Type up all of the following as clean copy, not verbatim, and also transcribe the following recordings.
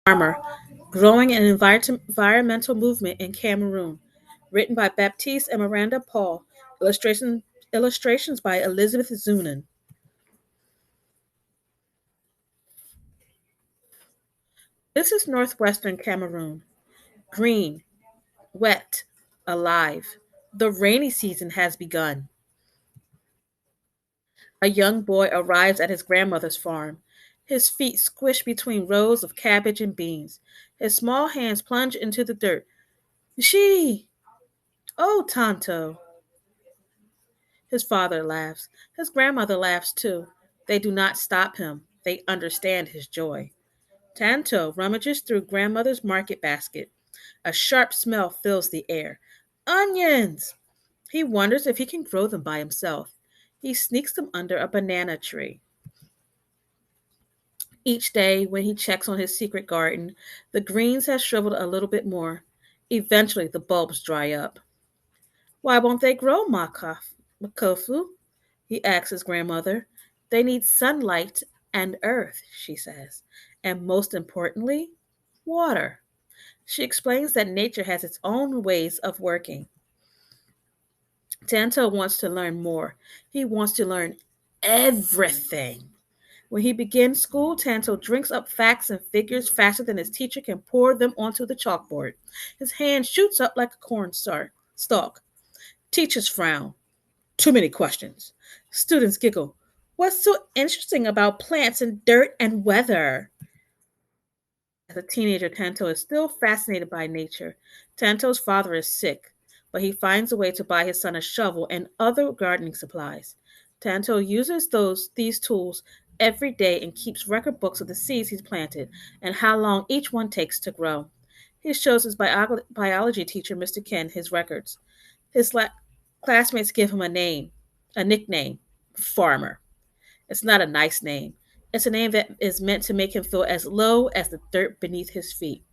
Farmer, Growing an Environmental Movement in Cameroon, written by Baptiste and Miranda Paul, illustrations by Elizabeth Zunan. This is northwestern Cameroon. Green, wet, alive. The rainy season has begun. A young boy arrives at his grandmother's farm. His feet squish between rows of cabbage and beans. His small hands plunge into the dirt. She! Oh, Tonto! His father laughs. His grandmother laughs too. They do not stop him. They understand his joy. Tanto rummages through grandmother's market basket. A sharp smell fills the air. Onions! He wonders if he can grow them by himself. He sneaks them under a banana tree. Each day, when he checks on his secret garden, the greens have shriveled a little bit more. Eventually, the bulbs dry up. Why won't they grow, Makofu? He asks his grandmother. They need sunlight and earth, she says, and most importantly, water. She explains that nature has its own ways of working. Tanto wants to learn more. He wants to learn everything. When he begins school, Tanto drinks up facts and figures faster than his teacher can pour them onto the chalkboard. His hand shoots up like a stalk. Teachers frown. Too many questions. Students giggle. What's so interesting about plants and dirt and weather? As a teenager, Tanto is still fascinated by nature. Tanto's father is sick, but he finds a way to buy his son a shovel and other gardening supplies. Tanto uses these tools every day and keeps record books of the seeds he's planted and how long each one takes to grow. He shows his biology teacher, Mr. Ken, his records. His classmates give him a nickname, Farmer. It's not a nice name. It's a name that is meant to make him feel as low as the dirt beneath his feet.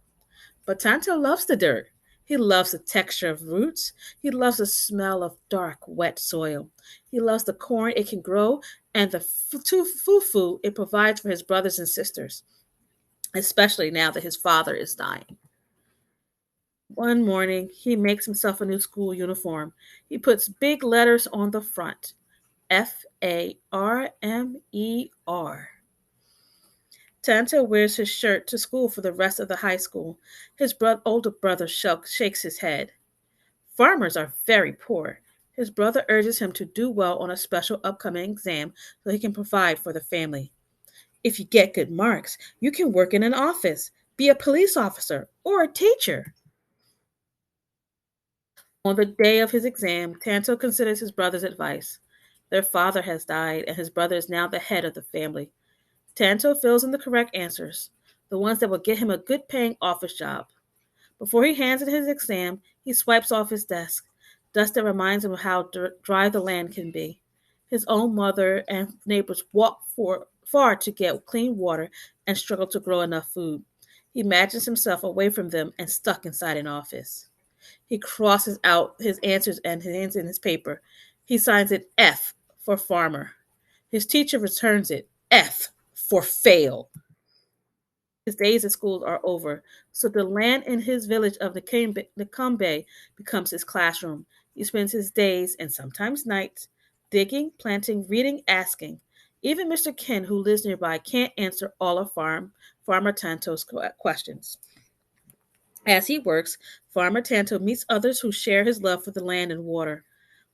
But Tanto loves the dirt. He loves the texture of roots. He loves the smell of dark, wet soil. He loves the corn it can grow and the fufu it provides for his brothers and sisters, especially now that his father is dying. One morning, he makes himself a new school uniform. He puts big letters on the front: Farmer. Tanto wears his shirt to school for the rest of the high school. His older brother shakes his head. Farmers are very poor. His brother urges him to do well on a special upcoming exam so he can provide for the family. If you get good marks, you can work in an office, be a police officer, or a teacher. On the day of his exam, Tanto considers his brother's advice. Their father has died, and his brother is now the head of the family. Tanto fills in the correct answers, the ones that will get him a good paying office job. Before he hands in his exam, he swipes off his desk, dust that reminds him of how dry the land can be. His own mother and neighbors walk far to get clean water and struggle to grow enough food. He imagines himself away from them and stuck inside an office. He crosses out his answers and hands in his paper. He signs it F for farmer. His teacher returns it F for fail. His days at school are over, so the land in his village of Nakambe becomes his classroom. He spends his days, and sometimes nights, digging, planting, reading, asking. Even Mr. Ken, who lives nearby, can't answer all of Farmer Tanto's questions. As he works, Farmer Tanto meets others who share his love for the land and water.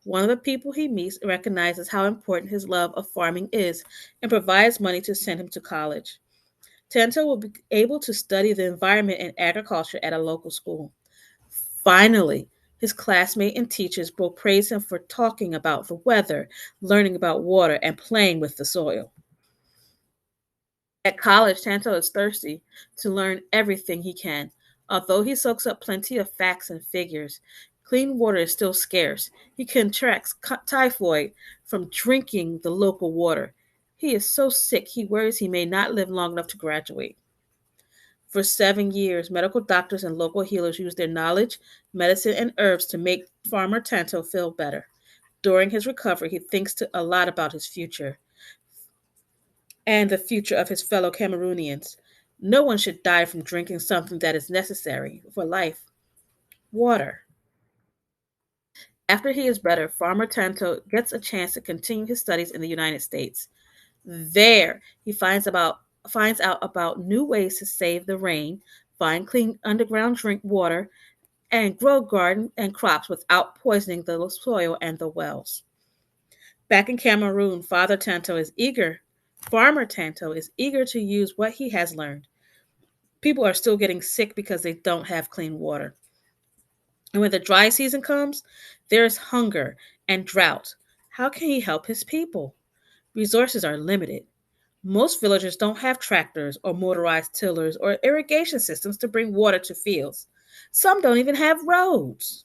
One of the people he meets recognizes how important his love of farming is and provides money to send him to college. Tanto will be able to study the environment and agriculture at a local school. Finally, his classmates and teachers will praise him for talking about the weather, learning about water, and playing with the soil. At college, Tanto is thirsty to learn everything he can. Although he soaks up plenty of facts and figures, clean water is still scarce. He contracts typhoid from drinking the local water. He is so sick he worries he may not live long enough to graduate. For 7 years, medical doctors and local healers use their knowledge, medicine, and herbs to make Farmer Tanto feel better. During his recovery, he thinks a lot about his future and the future of his fellow Cameroonians. No one should die from drinking something that is necessary for life, water. After he is better, Farmer Tanto gets a chance to continue his studies in the United States. There, he finds out about new ways to save the rain, find clean underground drink water, and grow garden and crops without poisoning the soil and the wells. Back in Cameroon, Farmer Tanto is eager to use what he has learned. People are still getting sick because they don't have clean water. And when the dry season comes, there is hunger and drought. How can he help his people? Resources are limited. Most villagers don't have tractors or motorized tillers or irrigation systems to bring water to fields. Some don't even have roads.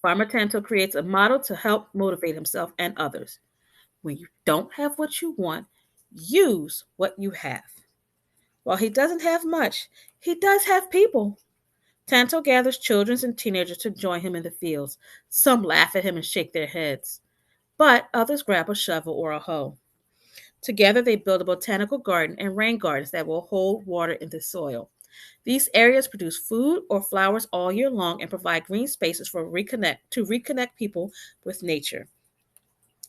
Farmer Tanto creates a model to help motivate himself and others. When you don't have what you want, use what you have. While he doesn't have much, he does have people. Tanto gathers children and teenagers to join him in the fields. Some laugh at him and shake their heads, but others grab a shovel or a hoe. Together, they build a botanical garden and rain gardens that will hold water in the soil. These areas produce food or flowers all year long and provide green spaces to reconnect people with nature.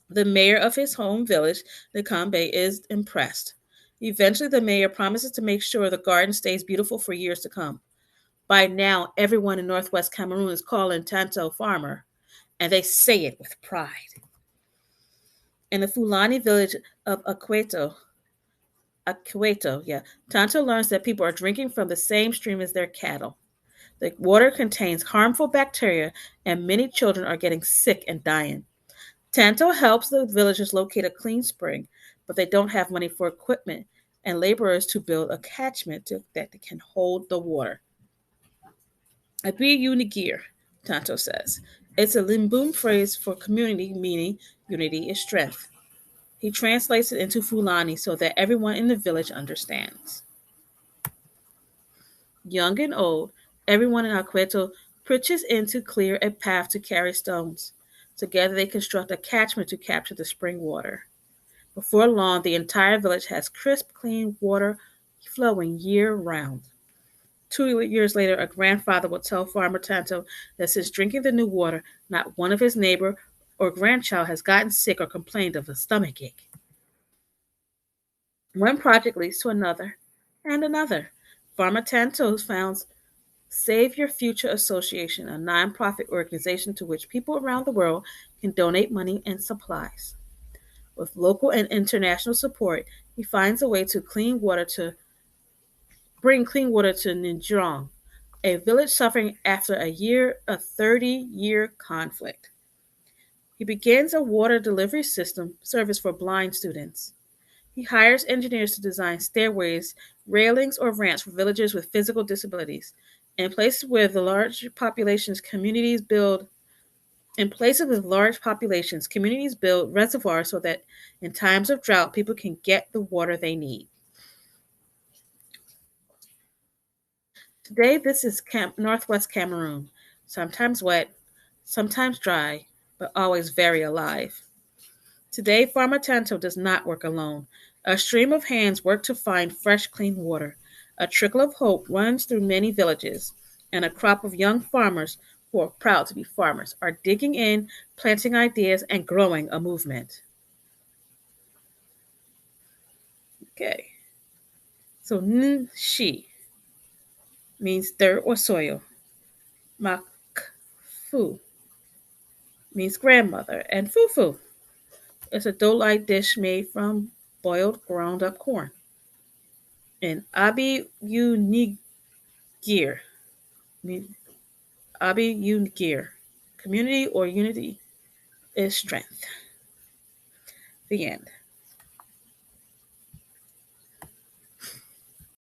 The mayor of his home village, Nikambe, is impressed. Eventually, the mayor promises to make sure the garden stays beautiful for years to come. By now, everyone in northwest Cameroon is calling Tanto farmer, and they say it with pride. In the Fulani village of Akweto, yeah, Tanto learns that people are drinking from the same stream as their cattle. The water contains harmful bacteria, and many children are getting sick and dying. Tanto helps the villagers locate a clean spring, but they don't have money for equipment and laborers to build a that can hold the water. Abi Unigir, Tanto says. It's a Limbum phrase for community, meaning unity is strength. He translates it into Fulani so that everyone in the village understands. Young and old, everyone in Akweto pitches in to clear a path to carry stones. Together they construct a catchment to capture the spring water. Before long, the entire village has crisp, clean water flowing year round. 2 years later, a grandfather will tell Farmer Tanto that since drinking the new water, not one of his neighbor or grandchild has gotten sick or complained of a stomach ache. One project leads to another and another. Farmer Tanto founds Save Your Future Association, a nonprofit organization to which people around the world can donate money and supplies. With local and international support, he finds a way to bring clean water to Ninjong, a village suffering after a 30-year conflict. He begins a water delivery system service for blind students. He hires engineers to design stairways, railings, or ramps for villagers with physical disabilities. In places where the large populations, communities build in places with large populations, communities build reservoirs so that in times of drought, people can get the water they need. Today, this is northwest Cameroon, sometimes wet, sometimes dry, but always very alive. Today, Farmer Tanto does not work alone. A stream of hands work to find fresh, clean water. A trickle of hope runs through many villages, and a crop of young farmers who are proud to be farmers are digging in, planting ideas, and growing a movement. Okay, so Nshi means dirt or soil. Makfu means grandmother, and fufu is a dough-like dish made from boiled ground-up corn. And Abi Unigir means Abi Unigir, community or unity is strength. The end.